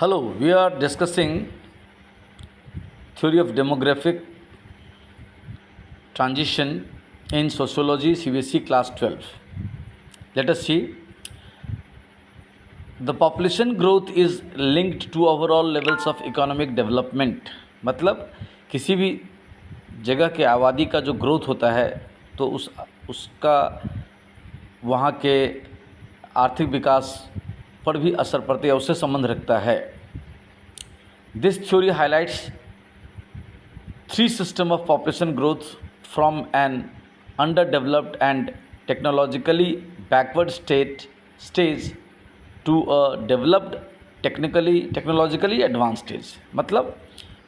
Hello, we are discussing theory of demographic transition in sociology CBSE class 12. Let us see. The population growth is linked to overall levels of economic development. मतलब किसी भी जगह के आबादी का जो growth होता है तो उसका वहाँ के आर्थिक विकास पर भी असर पड़ता है, उससे संबंध रखता है. This theory highlights three system of population growth from an underdeveloped and technologically backward stage to a developed technologically advanced stage. मतलब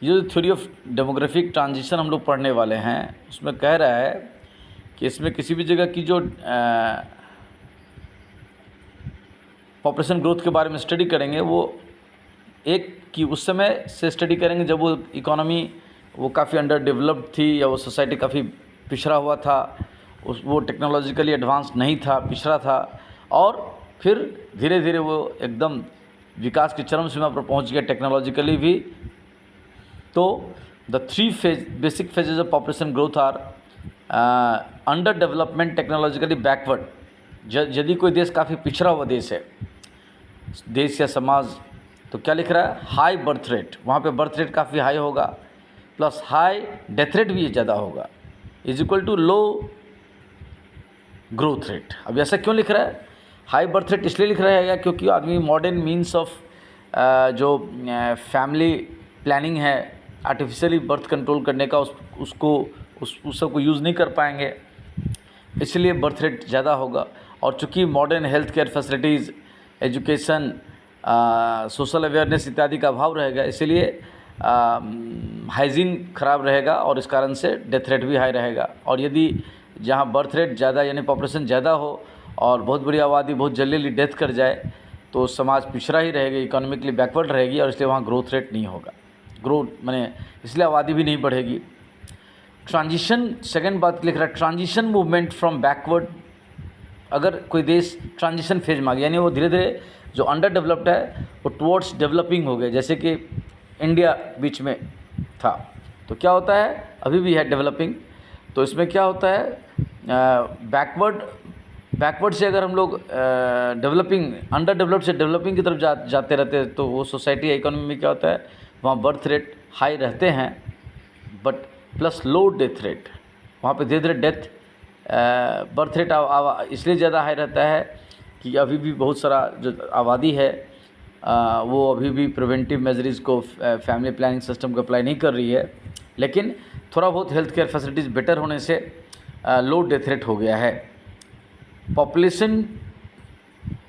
ये जो थ्योरी ऑफ डेमोग्राफिक ट्रांजिशन हम लोग पढ़ने वाले हैं उसमें कह रहा है कि इसमें किसी भी जगह की जो पॉपुलेशन ग्रोथ के बारे में स्टडी करेंगे वो एक कि उस समय से स्टडी करेंगे जब वो इकोनॉमी वो काफ़ी अंडर डेवलप्ड थी या वो सोसाइटी काफ़ी पिछड़ा हुआ था, वो टेक्नोलॉजिकली एडवांस नहीं था, पिछड़ा था, और फिर धीरे धीरे वो एकदम विकास की चरम सीमा पर पहुंच गया टेक्नोलॉजिकली भी. तो the three basic phases of population growth are under development, technologically backward. यदि कोई देश काफ़ी पिछड़ा हुआ देश है, देश या समाज, तो क्या लिख रहा है? High birth rate. वहाँ पे बर्थ रेट काफ़ी हाई होगा, प्लस हाई डेथ रेट भी ज़्यादा होगा, is equal to low growth rate. अब ऐसा क्यों लिख रहा है? हाई बर्थ रेट इसलिए लिख रहा है क्योंकि आदमी मॉडर्न मीन्स ऑफ जो फैमिली प्लानिंग है, आर्टिफिशियली बर्थ कंट्रोल करने का उस सबको यूज़ नहीं कर पाएंगे, इसलिए बर्थ रेट ज़्यादा होगा. और चूँकि modern health care facilities, education, social awareness इत्यादि का अभाव रहेगा, इसलिए हाइजीन ख़राब रहेगा और इस कारण से डेथ रेट भी हाई रहेगा. और यदि जहाँ बर्थ रेट ज़्यादा यानी पॉपुलेशन ज़्यादा हो और बहुत बड़ी आबादी बहुत जल्दी डेथ कर जाए तो समाज पिछड़ा ही रहेगा, इकोनॉमिकली बैकवर्ड रहेगी, और इसलिए वहाँ ग्रोथ रेट नहीं होगा. ग्रोथ माने इसलिए आबादी भी नहीं बढ़ेगी. ट्रांजिशन, सेकंड बात लिख रहा है, ट्रांजिशन मूवमेंट फ्रॉम बैकवर्ड. अगर कोई देश ट्रांजिशन फेज में आ गया यानी वो धीरे धीरे जो अंडर डेवलप्ड है वो टुवर्ड्स डेवलपिंग हो गया, जैसे कि इंडिया बीच में था, तो क्या होता है, अभी भी है डेवलपिंग. तो इसमें क्या होता है, बैकवर्ड से अगर हम लोग डेवलपिंग, अंडर डेवलप्ड से डेवलपिंग की तरफ जाते रहते हैं तो वो सोसाइटी या इकोनॉमी में क्या होता है, वहाँ बर्थ रेट हाई रहते हैं but plus low death rate. वहाँ पे धीरे धीरे डेथ बर्थ रेट इसलिए ज़्यादा हाई रहता है कि अभी भी बहुत सारा जो आबादी है वो अभी भी प्रिवेंटिव मेजर्स को, फैमिली प्लानिंग सिस्टम को अप्लाई नहीं कर रही है, लेकिन थोड़ा बहुत हेल्थ केयर फैसिलिटीज़ बेटर होने से लो डेथ रेट हो गया है. Population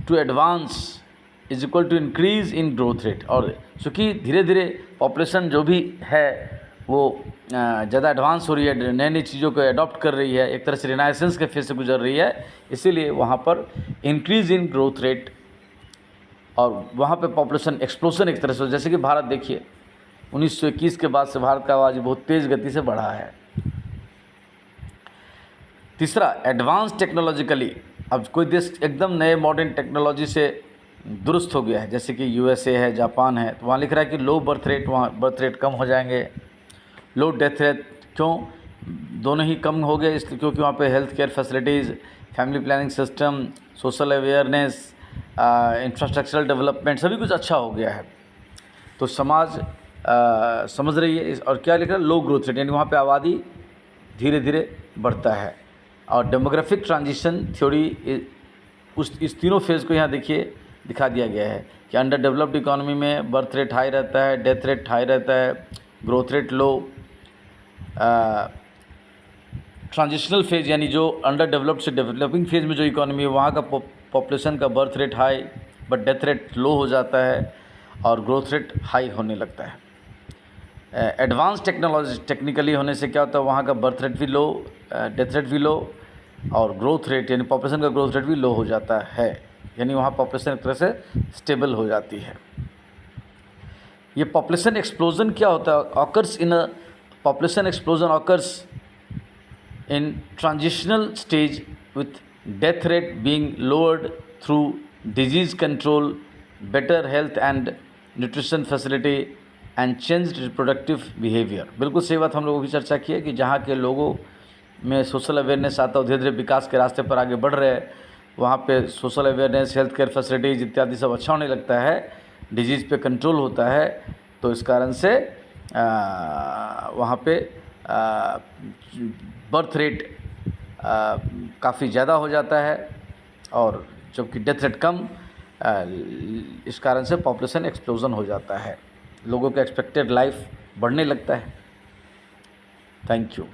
to advance is equal to increase in growth rate. और चूँकि धीरे धीरे पॉपुलेशन जो भी है वो ज़्यादा एडवांस हो रही है, नई नई चीज़ों को अडॉप्ट कर रही है, एक तरह से रिनाइसेंस के फेज से गुजर रही है, इसीलिए वहाँ पर इंक्रीज़ इन ग्रोथ रेट और वहाँ पे पॉपुलेशन एक्सप्लोजन एक तरह से, जैसे कि भारत देखिए 1921 के बाद से भारत का आबादी बहुत तेज़ गति से बढ़ा है. तीसरा, एडवांस टेक्नोलॉजिकली. अब कोई देश एकदम नए मॉडर्न टेक्नोलॉजी से दुरुस्त हो गया है, जैसे कि यूएसए है, जापान है, तो वहाँ लिख रहा है कि लो बर्थ रेट, वहाँ बर्थ रेट कम हो जाएंगे, लो डेथ रेट. क्यों? दोनों ही कम हो गए इसलिए क्योंकि वहाँ पे health care facilities, family planning system, social awareness, infrastructural development, सभी कुछ अच्छा हो गया है. तो समाज समझ रही है. और क्या लिख रहा है, लो ग्रोथ रेट, यानी वहाँ पे आबादी धीरे धीरे बढ़ता है. और डेमोग्राफिक ट्रांजिशन थ्योरी इस तीनों फेज़ को यहाँ देखिए दिखा दिया गया है कि अंडर डेवलप्ड इकोनॉमी में बर्थ रेट हाई रहता है, डेथ रेट हाई रहता है, growth rate low. Transitional phase यानी जो अंडर डेवलप्ड से डेवलपिंग फेज़ में जो इकोनॉमी है वहाँ का पॉपुलेशन का birth rate high but death rate low हो जाता है और ग्रोथ रेट हाई होने लगता है. एडवांस टेक्निकली होने से क्या होता है, वहाँ का बर्थ रेट भी लो, डेथ रेट भी लो, और ग्रोथ रेट यानी पॉपुलेशन का ग्रोथ रेट भी लो हो जाता है, यानी वहाँ पॉपुलेशन एक तरह से स्टेबल हो जाती है. ये पॉपुलेशन एक्सप्लोजन क्या होता है, occurs in a population explosion occurs in transitional stage with death rate being lowered through disease control, better health and nutrition facility and change reproductive behaviour. बिल्कुल सही बात हम लोगों की चर्चा की है कि जहाँ के लोगों में सोशल अवेयरनेस आता है, धीरे धीरे विकास के रास्ते पर आगे बढ़ रहे हैं, वहाँ पे social awareness, health care facilities इत्यादि सब अच्छा होने लगता है, डिजीज़ पे कंट्रोल होता है। तो इस कारण से वहाँ पे बर्थ रेट काफ़ी ज़्यादा हो जाता है, और जबकि डेथ रेट कम। इस कारण से पॉपुलेशन एक्सप्लोजन हो जाता है, लोगों का एक्सपेक्टेड लाइफ बढ़ने लगता है। Thank you.